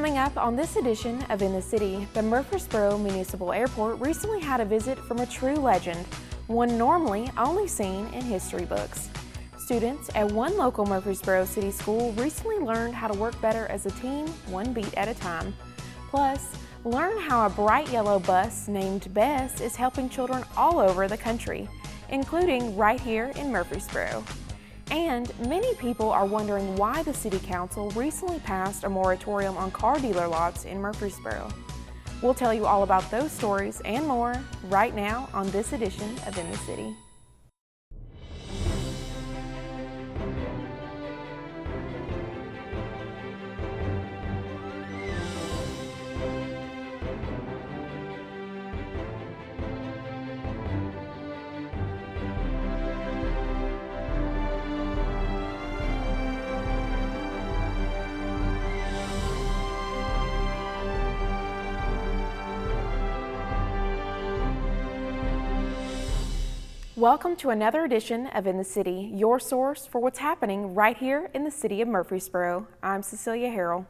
Coming up on this edition of In the City, the Murfreesboro Municipal Airport recently had a visit from a true legend, one normally only seen in history books. Students at one local Murfreesboro City school recently learned how to work better as a team, one beat at a time. Plus, learn how a bright yellow bus named Bess is helping children all over the country, including right here in Murfreesboro. And many people are wondering why the City Council recently passed a moratorium on car dealer lots in Murfreesboro. We'll tell you all about those stories and more right now on this edition of In the City. Welcome to another edition of In the City, your source for what's happening right here in the city of Murfreesboro. I'm Cecilia Harrell.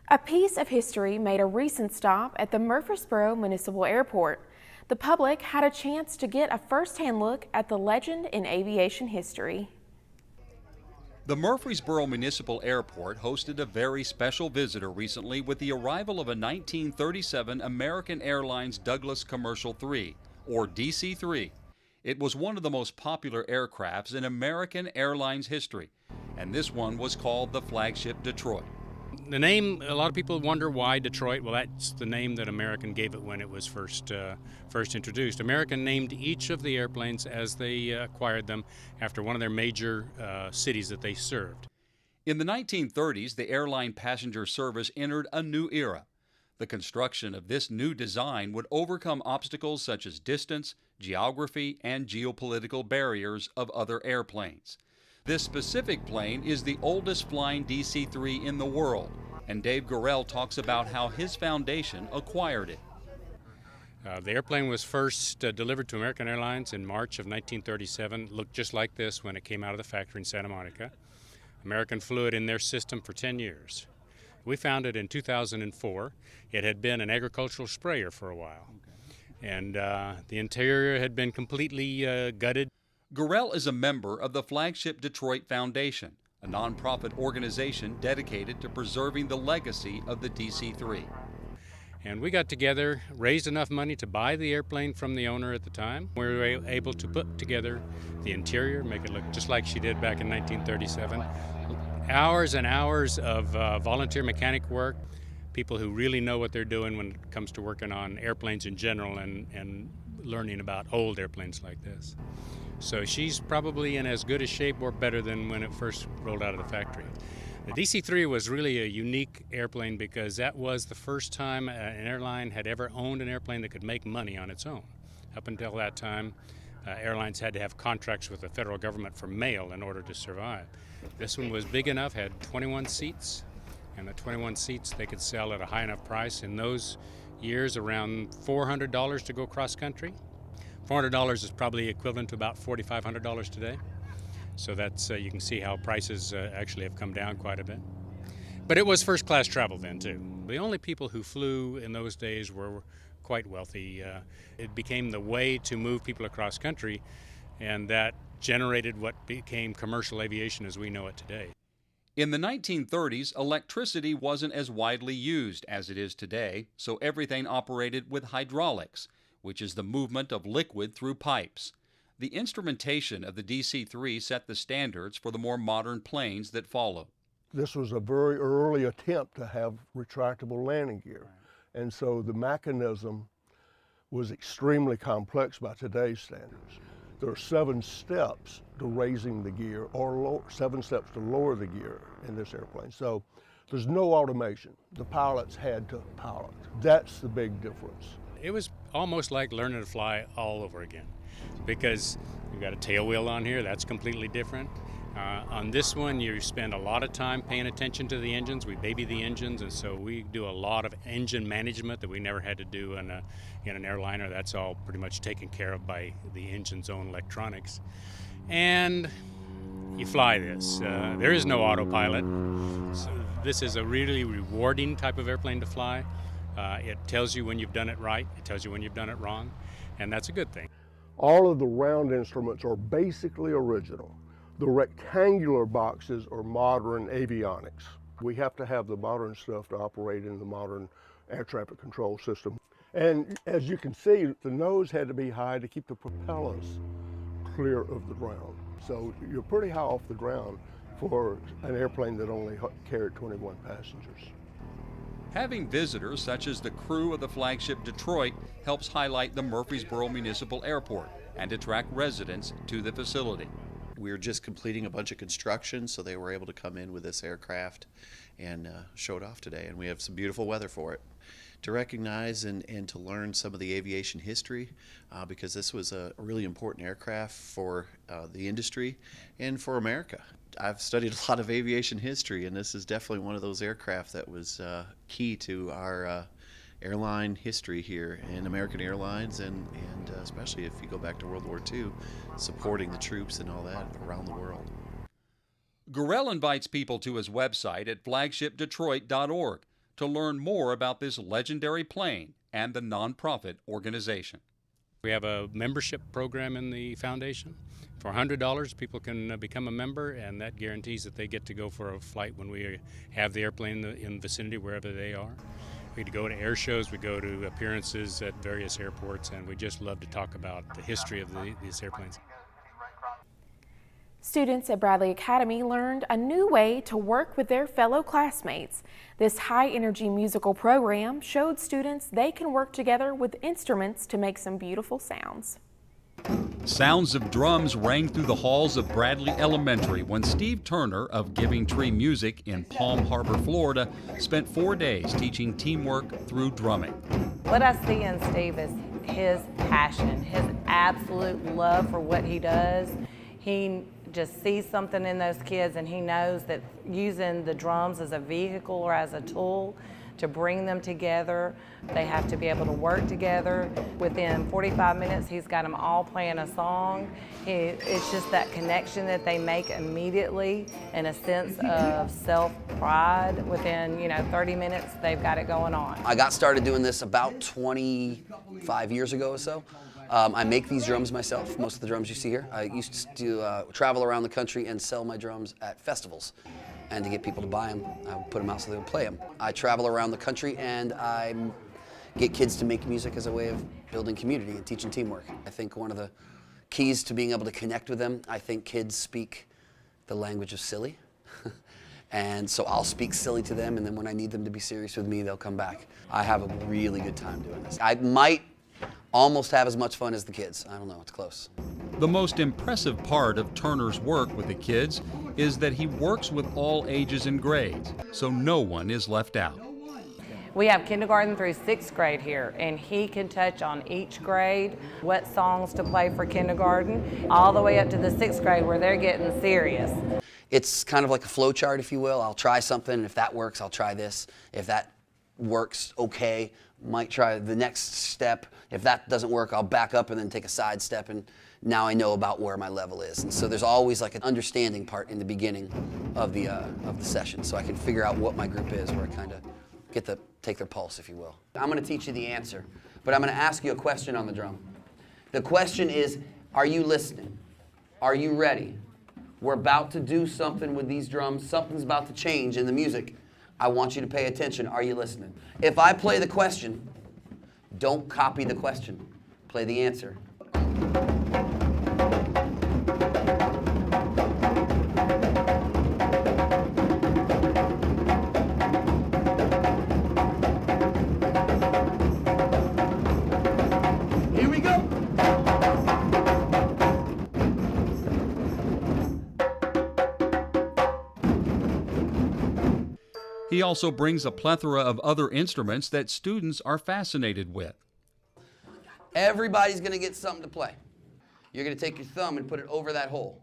A piece of history made a recent stop at the Murfreesboro Municipal Airport. The public had a chance to get a first-hand look at the legend in aviation history. The Murfreesboro Municipal Airport hosted a very special visitor recently with the arrival of a 1937 American Airlines Douglas Commercial 3, or DC-3. It was one of the most popular aircrafts in American Airlines history, and this one was called the Flagship Detroit. The name, a lot of people wonder why Detroit. Well, that's the name that American gave it when it was first introduced. American named each of the airplanes as they acquired them after one of their major cities that they served. In the 1930s, the airline passenger service entered a new era. The construction of this new design would overcome obstacles such as distance, geography, and geopolitical barriers of other airplanes. This specific plane is the oldest flying DC-3 in the world, and Dave Gorell talks about how his foundation acquired it. The airplane was first delivered to American Airlines in March of 1937. It looked just like this when it came out of the factory in Santa Monica. American flew it in their system for 10 years. We found it in 2004. It had been an agricultural sprayer for a while, and the interior had been completely gutted. Gorell is a member of the Flagship Detroit Foundation, a nonprofit organization dedicated to preserving the legacy of the DC-3. And we got together, raised enough money to buy the airplane from the owner at the time. We were able to put together the interior, make it look just like she did back in 1937. Hours and hours of volunteer mechanic work, people who really know what they're doing when it comes to working on airplanes in general and learning about old airplanes like this. So she's probably in as good a shape or better than when it first rolled out of the factory. The DC-3 was really a unique airplane because that was the first time an airline had ever owned an airplane that could make money on its own. Up until that time, airlines had to have contracts with the federal government for mail in order to survive. This one was big enough, had 21 seats, and the 21 seats they could sell at a high enough price. In those years, around $400 to go cross country. $400 is probably equivalent to about $4,500 today. So that's you can see how prices actually have come down quite a bit. But it was first class travel then too. The only people who flew in those days were quite wealthy. It became the way to move people across country, and that generated what became commercial aviation as we know it today. In the 1930s, electricity wasn't as widely used as it is today, so everything operated with hydraulics, which is the movement of liquid through pipes. The instrumentation of the DC-3 set the standards for the more modern planes that follow. This was a very early attempt to have retractable landing gear, and so the mechanism was extremely complex by today's standards. There are 7 steps to raising the gear or 7 steps to lower the gear in this airplane. So there's no automation. The pilots had to pilot. That's the big difference. It was almost like learning to fly all over again because you've got a tail wheel on here, that's completely different. On this one, you spend a lot of time paying attention to the engines. We baby the engines, and so we do a lot of engine management that we never had to do in an airliner. That's all pretty much taken care of by the engine's own electronics. And you fly this. There is no autopilot. So This is a really rewarding type of airplane to fly. It tells you when you've done it right, it tells you when you've done it wrong, and that's a good thing. All of the round instruments are basically original. The rectangular boxes are modern avionics. We have to have the modern stuff to operate in the modern air traffic control system. And as you can see, the nose had to be high to keep the propellers clear of the ground. So you're pretty high off the ground for an airplane that only carried 21 passengers. Having visitors such as the crew of the flagship Detroit helps highlight the Murfreesboro Municipal Airport and attract residents to the facility. We were just completing a bunch of construction, so they were able to come in with this aircraft and show it off today, and we have some beautiful weather for it. To recognize and to learn some of the aviation history, because this was a really important aircraft for the industry and for America. I've studied a lot of aviation history, and this is definitely one of those aircraft that was key to our airline history here in American Airlines, and especially if you go back to World War II, supporting the troops and all that around the world. Gorell invites people to his website at flagshipdetroit.org to learn more about this legendary plane and the nonprofit organization. We have a membership program in the foundation. For $100, people can become a member, and that guarantees that they get to go for a flight when we have the airplane in the vicinity, wherever they are. We go to air shows, we go to appearances at various airports, and we just love to talk about the history of these airplanes. Students at Bradley Academy learned a new way to work with their fellow classmates. This high-energy musical program showed students they can work together with instruments to make some beautiful sounds. Sounds of drums rang through the halls of Bradley Elementary when Steve Turner of Giving Tree Music in Palm Harbor, Florida, spent 4 days teaching teamwork through drumming. What I see in Steve is his passion, his absolute love for what he does. He just sees something in those kids, and he knows that using the drums as a vehicle or as a tool to bring them together, they have to be able to work together. Within 45 minutes, he's got them all playing a song. It's just that connection that they make immediately, and a sense of self-pride. Within 30 minutes, they've got it going on. I got started doing this about 25 years ago or so. I make these drums myself, most of the drums you see here. I used to travel around the country and sell my drums at festivals. And to get people to buy them, I would put them out so they would play them. I travel around the country and I get kids to make music as a way of building community and teaching teamwork. I think one of the keys to being able to connect with them, I think kids speak the language of silly. And so I'll speak silly to them, and then when I need them to be serious with me, they'll come back. I have a really good time doing this. I might almost have as much fun as the kids. I don't know, it's close. The most impressive part of Turner's work with the kids is that he works with all ages and grades, so no one is left out. We have kindergarten through 6th grade here, and he can touch on each grade, what songs to play for kindergarten, all the way up to the 6th grade where they're getting serious. It's kind of like a flow chart, if you will. I'll try something, and if that works, I'll try this. If that works, okay, might try the next step. If that doesn't work, I'll back up and then take a side step, and now I know about where my level is. And so there's always like an understanding part in the beginning of the session, so I can figure out what my group is, where I kind of take their pulse, if you will. I'm going to teach you the answer, but I'm going to ask you a question on the drum. The question is, are you listening? Are you ready? We're about to do something with these drums. Something's about to change in the music. I want you to pay attention. Are you listening? If I play the question, don't copy the question. Play the answer. Here we go. He also brings a plethora of other instruments that students are fascinated with. Everybody's going to get something to play. You're going to take your thumb and put it over that hole.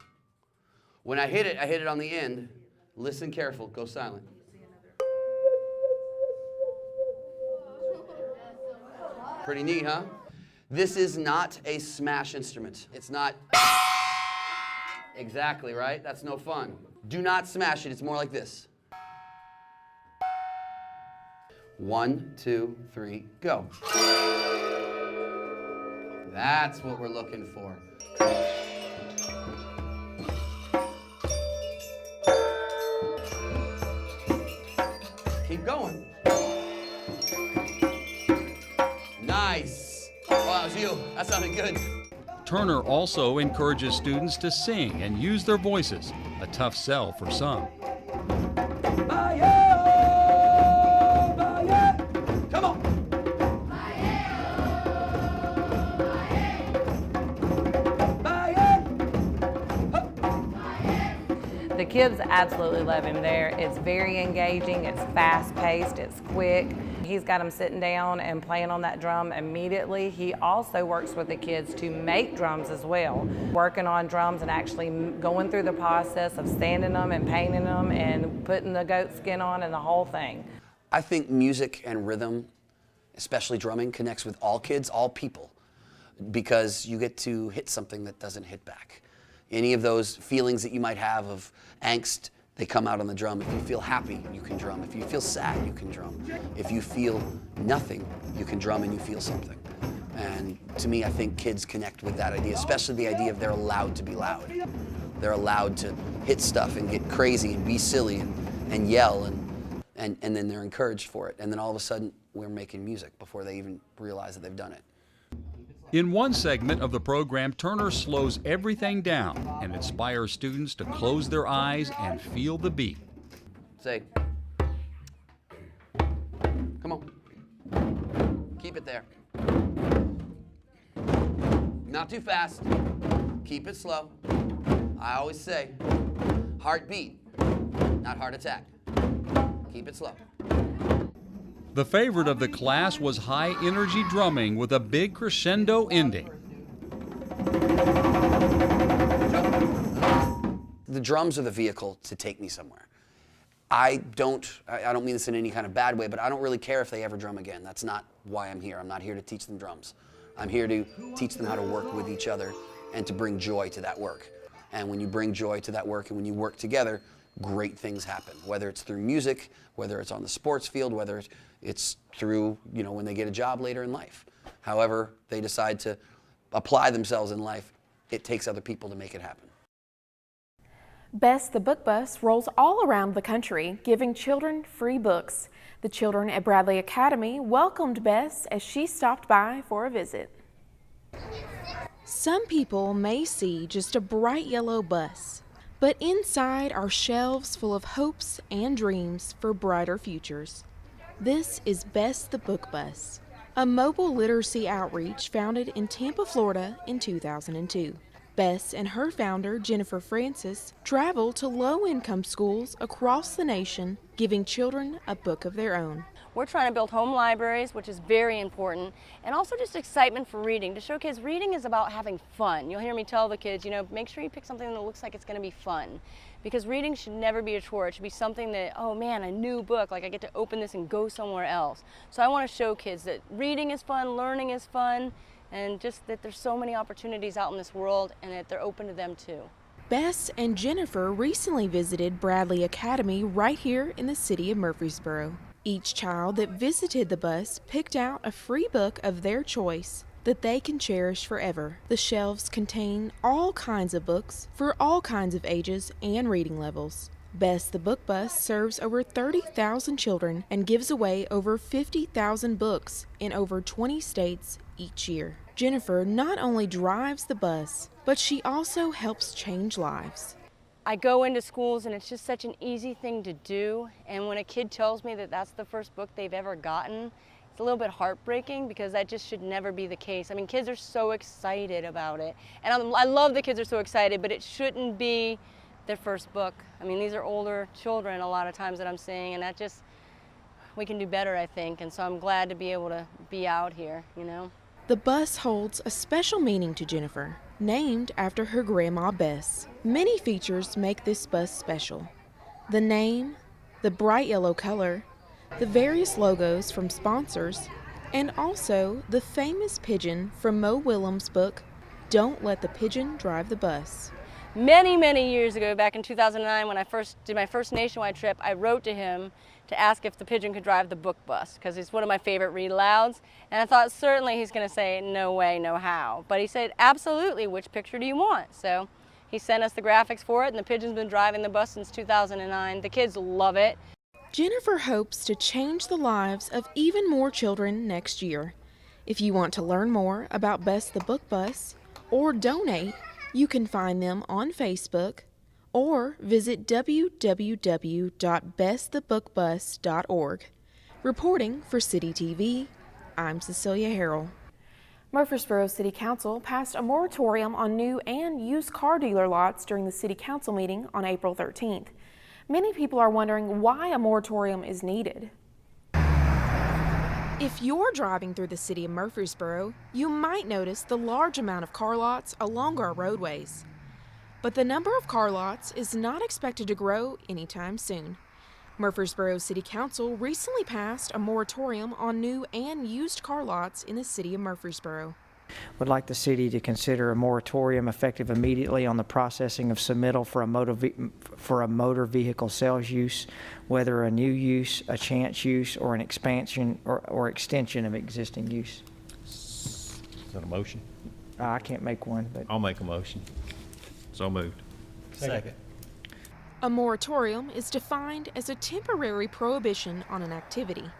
When I hit it on the end. Listen careful. Go silent. Pretty neat, huh? This is not a smash instrument. It's not exactly, right? That's no fun. Do not smash it. It's more like this. 1, 2, 3, go. That's what we're looking for. Keep going. Nice. Oh, that was you. That sounded good. Turner also encourages students to sing and use their voices, a tough sell for some. Come on. The kids absolutely love him there. It's very engaging, it's fast-paced, it's quick. He's got them sitting down and playing on that drum immediately. He also works with the kids to make drums as well, working on drums and actually going through the process of sanding them and painting them and putting the goat skin on and the whole thing. I think music and rhythm, especially drumming, connects with all kids, all people, because you get to hit something that doesn't hit back. Any of those feelings that you might have of angst, they come out on the drum. If you feel happy, you can drum. If you feel sad, you can drum. If you feel nothing, you can drum and you feel something. And to me, I think kids connect with that idea, especially the idea of they're allowed to be loud. They're allowed to hit stuff and get crazy and be silly and yell, and then they're encouraged for it. And then all of a sudden, we're making music before they even realize that they've done it. In one segment of the program, Turner slows everything down and inspires students to close their eyes and feel the beat. Say, come on, keep it there. Not too fast, keep it slow. I always say, heartbeat, not heart attack. Keep it slow. The favorite of the class was high-energy drumming with a big crescendo ending. The drums are the vehicle to take me somewhere. I don't mean this in any kind of bad way, but I don't really care if they ever drum again. That's not why I'm here. I'm not here to teach them drums. I'm here to teach them how to work with each other and to bring joy to that work. And when you bring joy to that work and when you work together, great things happen, whether it's through music, whether it's on the sports field, whether it's through, when they get a job later in life. However they decide to apply themselves in life, it takes other people to make it happen. Bess the Book Bus rolls all around the country, giving children free books. The children at Bradley Academy welcomed Bess as she stopped by for a visit. Some people may see just a bright yellow bus, but inside are shelves full of hopes and dreams for brighter futures. This is Bess the Book Bus, a mobile literacy outreach founded in Tampa, Florida in 2002. Bess and her founder, Jennifer Francis, travel to low-income schools across the nation, giving children a book of their own. We're trying to build home libraries, which is very important, and also just excitement for reading, to show kids reading is about having fun. You'll hear me tell the kids, make sure you pick something that looks like it's going to be fun, because reading should never be a chore. It should be something that, oh man, a new book, like I get to open this and go somewhere else. So I want to show kids that reading is fun, learning is fun, and just that there's so many opportunities out in this world and that they're open to them too. Bess and Jennifer recently visited Bradley Academy right here in the city of Murfreesboro. Each child that visited the bus picked out a free book of their choice that they can cherish forever. The shelves contain all kinds of books for all kinds of ages and reading levels. Bess the Book Bus serves over 30,000 children and gives away over 50,000 books in over 20 states each year. Jennifer not only drives the bus, but she also helps change lives. I go into schools and it's just such an easy thing to do, and when a kid tells me that that's the first book they've ever gotten, it's a little bit heartbreaking because that just should never be the case. I mean, kids are so excited about it, and I love the kids are so excited, but it shouldn't be their first book. I mean, these are older children a lot of times that I'm seeing, and that just, we can do better, I think, and so I'm glad to be able to be out here, The bus holds a special meaning to Jennifer, named after her grandma Bess. Many features make this bus special. The name, the bright yellow color, the various logos from sponsors, and also the famous pigeon from Mo Willems' book, Don't Let the Pigeon Drive the Bus. Many, many years ago, back in 2009, when I first did my first nationwide trip, I wrote to him to ask if the pigeon could drive the book bus, because he's one of my favorite read alouds. And I thought certainly he's going to say no way, no how. But he said absolutely, which picture do you want? So he sent us the graphics for it, and the pigeon's been driving the bus since 2009. The kids love it. Jennifer hopes to change the lives of even more children next year. If you want to learn more about Best the Book Bus or donate, you can find them on Facebook or visit www.bestthebookbus.org. Reporting for City TV, I'm Cecilia Harrell. Murfreesboro City Council passed a moratorium on new and used car dealer lots during the City Council meeting on April 13th. Many people are wondering why a moratorium is needed. If you're driving through the city of Murfreesboro, you might notice the large amount of car lots along our roadways. But the number of car lots is not expected to grow anytime soon. Murfreesboro City Council recently passed a moratorium on new and used car lots in the city of Murfreesboro. Would like the city to consider a moratorium effective immediately on the processing of submittal for a motor vehicle sales use, whether a new use, a chance use, or an expansion or extension of existing use. Is that a motion? I can't make one, but I'll make a motion. So moved. Second. A moratorium is defined as a temporary prohibition on an activity.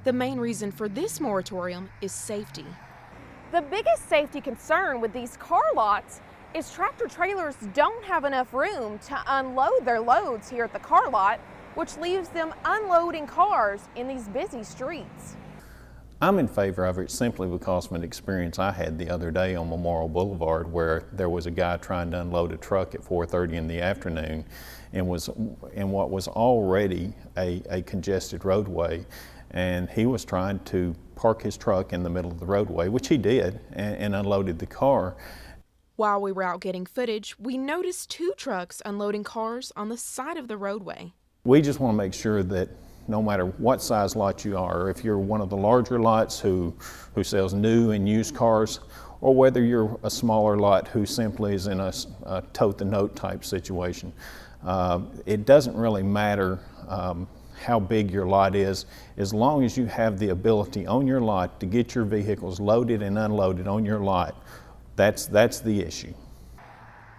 The main reason for this moratorium is safety. The biggest safety concern with these car lots is tractor trailers don't have enough room to unload their loads here at the car lot, which leaves them unloading cars in these busy streets. I'm in favor of it simply because of an experience I had the other day on Memorial Boulevard where there was a guy trying to unload a truck at 4:30 in the afternoon and was in what was already a congested roadway, and he was trying to park his truck in the middle of the roadway, which he did, and unloaded the car. While we were out getting footage, we noticed 2 trucks unloading cars on the side of the roadway. We just want to make sure that no matter what size lot you are, if you're one of the larger lots who sells new and used cars, or whether you're a smaller lot who simply is in a tote the note type situation, it doesn't really matter how big your lot is, as long as you have the ability on your lot to get your vehicles loaded and unloaded on your lot. That's the issue.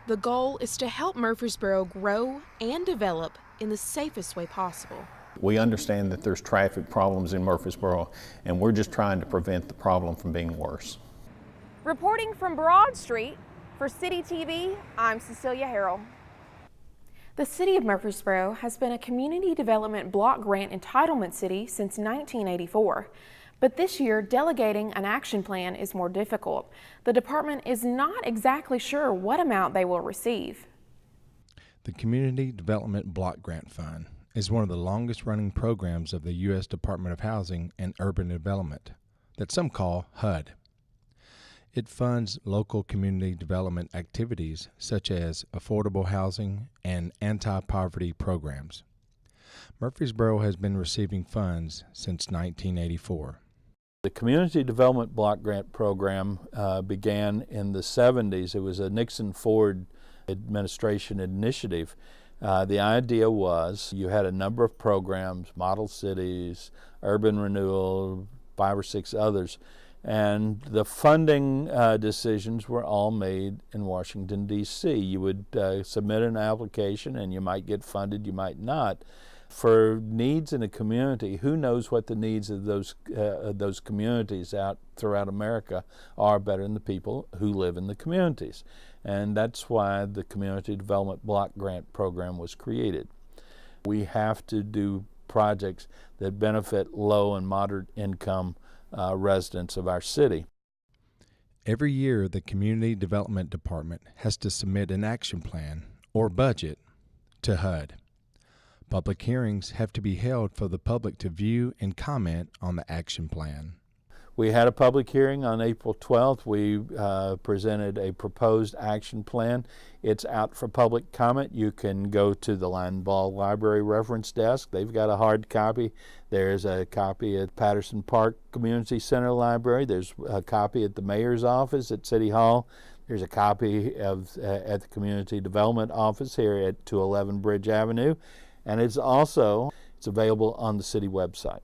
The goal is to help Murfreesboro grow and develop in the safest way possible. We understand that there's traffic problems in Murfreesboro, and we're just trying to prevent the problem from being worse. Reporting from Broad Street for City TV, I'm Cecilia Harrell. The City of Murfreesboro has been a Community Development Block Grant Entitlement City since 1984. But this year, delegating an action plan is more difficult. The department is not exactly sure what amount they will receive. The Community Development Block Grant Fund is one of the longest running programs of the U.S. Department of Housing and Urban Development that some call HUD. It funds local community development activities such as affordable housing and anti-poverty programs. Murfreesboro has been receiving funds since 1984. The Community Development Block Grant Program began in the 70s. It was a Nixon-Ford administration initiative. The idea was you had a number of programs, model cities, urban renewal, 5 or 6 others, and the funding decisions were all made in Washington, D.C. You would submit an application and you might get funded, you might not. For needs in a community, who knows what the needs of those communities out throughout America are better than the people who live in the communities. And that's why the Community Development Block Grant Program was created. We have to do projects that benefit low and moderate income residents of our city. Every year, the Community Development Department has to submit an action plan or budget to HUD. Public hearings have to be held for the public to view and comment on the action plan. We had a public hearing on April 12th. We presented a proposed action plan. It's out for public comment. You can go to the Linebaugh Library Reference Desk. They've got a hard copy. There's a copy at Patterson Park Community Center Library. There's a copy at the mayor's office at City Hall. There's a copy of at the Community Development Office here at 211 Bridge Avenue. And it's It's available on the city website.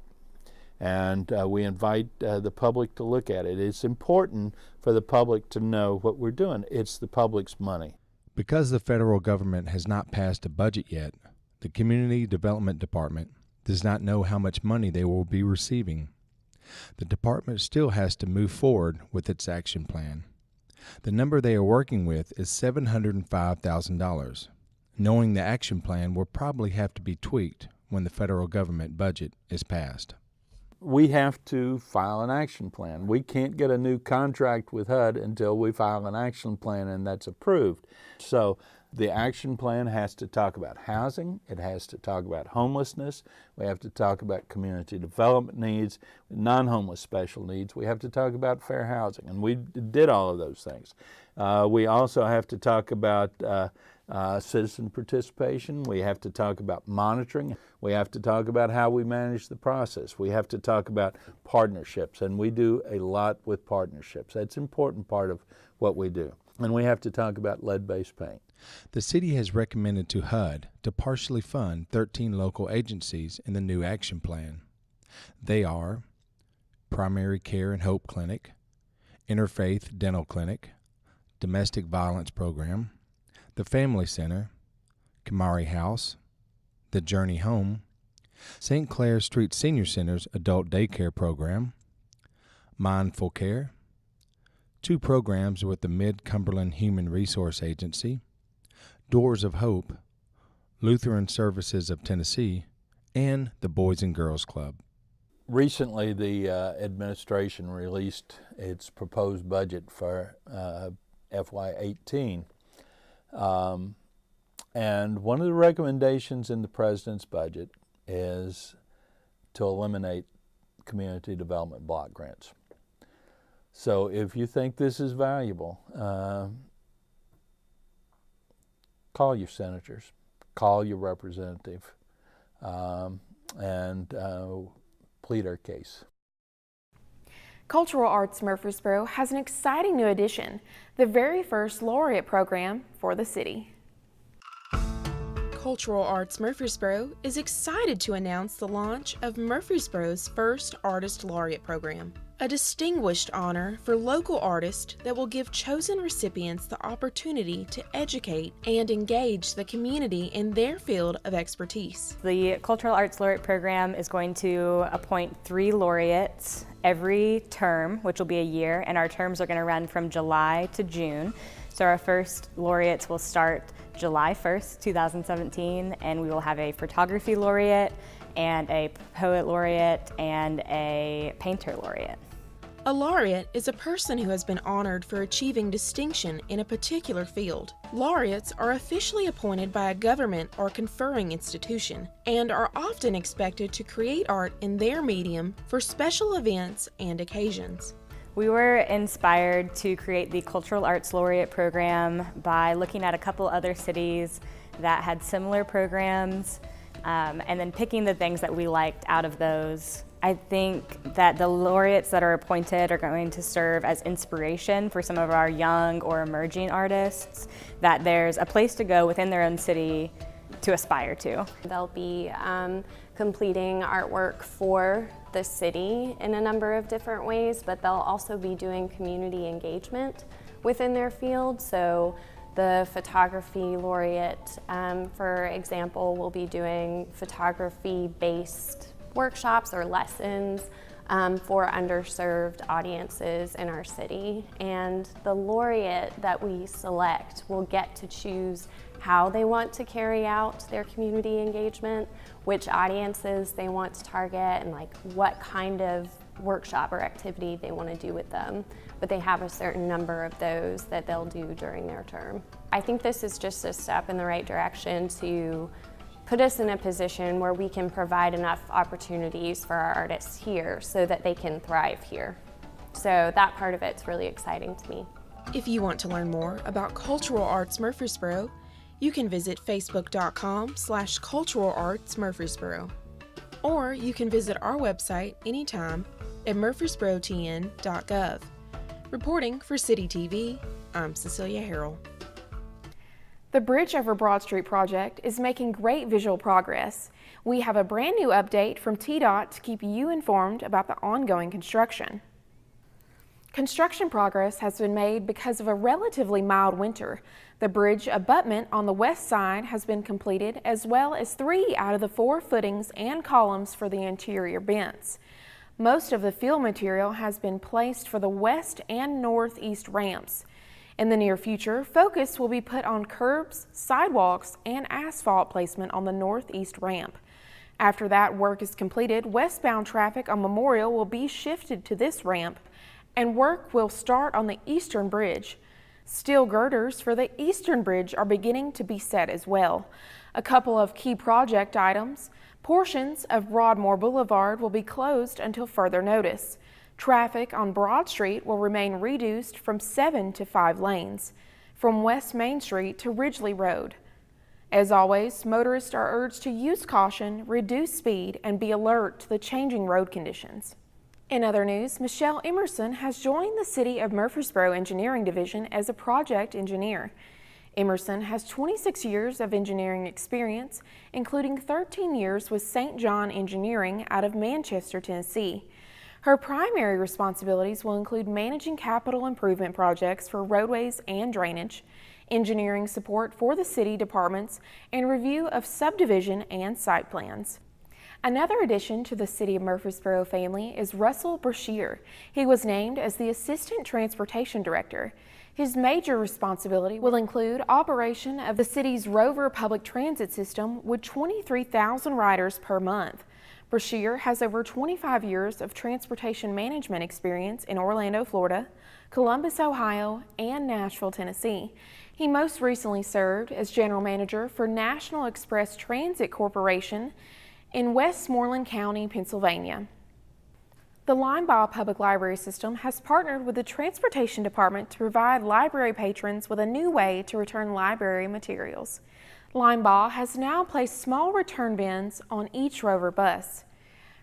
And we invite the public to look at it. It's important for the public to know what we're doing. It's the public's money. Because the federal government has not passed a budget yet, the Community Development Department does not know how much money they will be receiving. The department still has to move forward with its action plan. The number they are working with is $705,000. Knowing the action plan will probably have to be tweaked when the federal government budget is passed. We have to file an action plan. We can't get a new contract with HUD until we file an action plan and that's approved. So the action plan has to talk about housing, it has to talk about homelessness, we have to talk about community development needs, non-homeless special needs, we have to talk about fair housing, and we did all of those things. We also have to talk about citizen participation, we have to talk about monitoring, we have to talk about how we manage the process, we have to talk about partnerships, and we do a lot with partnerships. That's an important part of what we do. And we have to talk about lead-based paint. The city has recommended to HUD to partially fund 13 local agencies in the new action plan. They are Primary Care and Hope Clinic, Interfaith Dental Clinic, Domestic Violence Program, the Family Center, Kamari House, the Journey Home, St. Clair Street Senior Center's Adult Daycare Program, Mindful Care, 2 programs with the Mid-Cumberland Human Resource Agency, Doors of Hope, Lutheran Services of Tennessee, and the Boys and Girls Club. Recently, the administration released its proposed budget for FY18. And one of the recommendations in the president's budget is to eliminate community development block grants. So if you think this is valuable, call your senators, call your representative, and plead our case. Cultural Arts Murfreesboro has an exciting new addition, the very first laureate program for the city. Cultural Arts Murfreesboro is excited to announce the launch of Murfreesboro's first Artist Laureate program, a distinguished honor for local artists that will give chosen recipients the opportunity to educate and engage the community in their field of expertise. The Cultural Arts Laureate program is going to appoint 3 laureates every term, which will be a year, and our terms are going to run from July to June. So our first laureates will start July 1st, 2017, and we will have a photography laureate and a poet laureate and a painter laureate. A laureate is a person who has been honored for achieving distinction in a particular field. Laureates are officially appointed by a government or conferring institution and are often expected to create art in their medium for special events and occasions. We were inspired to create the Cultural Arts Laureate program by looking at a couple other cities that had similar programs and then picking the things that we liked out of those. I think that the laureates that are appointed are going to serve as inspiration for some of our young or emerging artists, that there's a place to go within their own city to aspire to. They'll be completing artwork for the city in a number of different ways, but they'll also be doing community engagement within their field. So the photography laureate, for example, will be doing photography-based workshops or lessons for underserved audiences in our city. And the laureate that we select will get to choose how they want to carry out their community engagement, which audiences they want to target, and like what kind of workshop or activity they want to do with them. But they have a certain number of those that they'll do during their term. I think this is just a step in the right direction to put us in a position where we can provide enough opportunities for our artists here so that they can thrive here. So that part of it's really exciting to me. If you want to learn more about Cultural Arts Murfreesboro, you can visit facebook.com/culturalartsmurfreesboro. Or you can visit our website anytime at murfreesborotn.gov. Reporting for City TV, I'm Cecilia Harrell. The Bridge Over Broad Street project is making great visual progress. We have a brand new update from TDOT to keep you informed about the ongoing construction. Construction progress has been made because of a relatively mild winter. The bridge abutment on the west side has been completed, as well as 3 out of the 4 footings and columns for the interior bents. Most of the fill material has been placed for the west and northeast ramps. In the near future, focus will be put on curbs, sidewalks, and asphalt placement on the northeast ramp. After that work is completed, westbound traffic on Memorial will be shifted to this ramp, and work will start on the eastern bridge. Steel girders for the eastern bridge are beginning to be set as well. A couple of key project items: portions of Broadmoor Boulevard will be closed until further notice. Traffic on Broad Street will remain reduced from 7 to 5 lanes, from West Main Street to Ridgely Road. As always, motorists are urged to use caution, reduce speed, and be alert to the changing road conditions. In other news, Michelle Emerson has joined the City of Murfreesboro Engineering Division as a project engineer. Emerson has 26 years of engineering experience, including 13 years with St. John Engineering out of Manchester, Tennessee. Her primary responsibilities will include managing capital improvement projects for roadways and drainage, engineering support for the city departments, and review of subdivision and site plans. Another addition to the City of Murfreesboro family is Russell Brashear. He was named as the Assistant Transportation Director. His major responsibility will include operation of the city's Rover public transit system with 23,000 riders per month. Brashear has over 25 years of transportation management experience in Orlando, Florida, Columbus, Ohio, and Nashville, Tennessee. He most recently served as General Manager for National Express Transit Corporation in Westmoreland County, Pennsylvania. The Linebaugh Public Library System has partnered with the Transportation Department to provide library patrons with a new way to return library materials. Linebaugh has now placed small return bins on each Rover bus.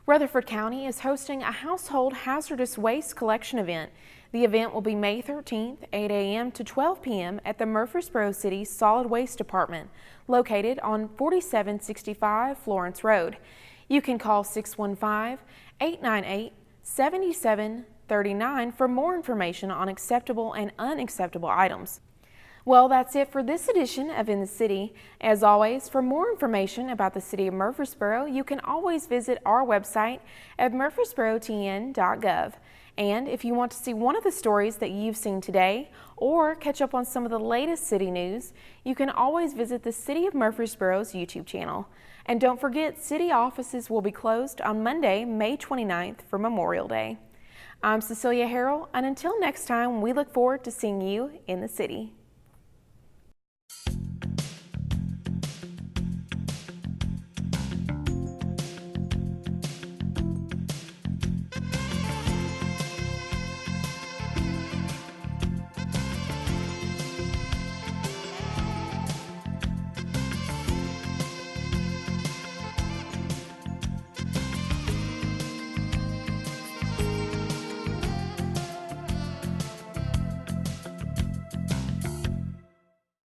Rutherford County is hosting a household hazardous waste collection event. The event will be May 13th, 8 a.m. to 12 p.m. at the Murfreesboro City Solid Waste Department, located on 4765 Florence Road. You can call 615-898-7739 for more information on acceptable and unacceptable items. Well, that's it for this edition of In the City. As always, for more information about the City of Murfreesboro, you can always visit our website at murfreesborotn.gov. And if you want to see one of the stories that you've seen today or catch up on some of the latest city news, you can always visit the City of Murfreesboro's YouTube channel. And don't forget, city offices will be closed on Monday, May 29th for Memorial Day. I'm Cecilia Harrell, and until next time, we look forward to seeing you in the city.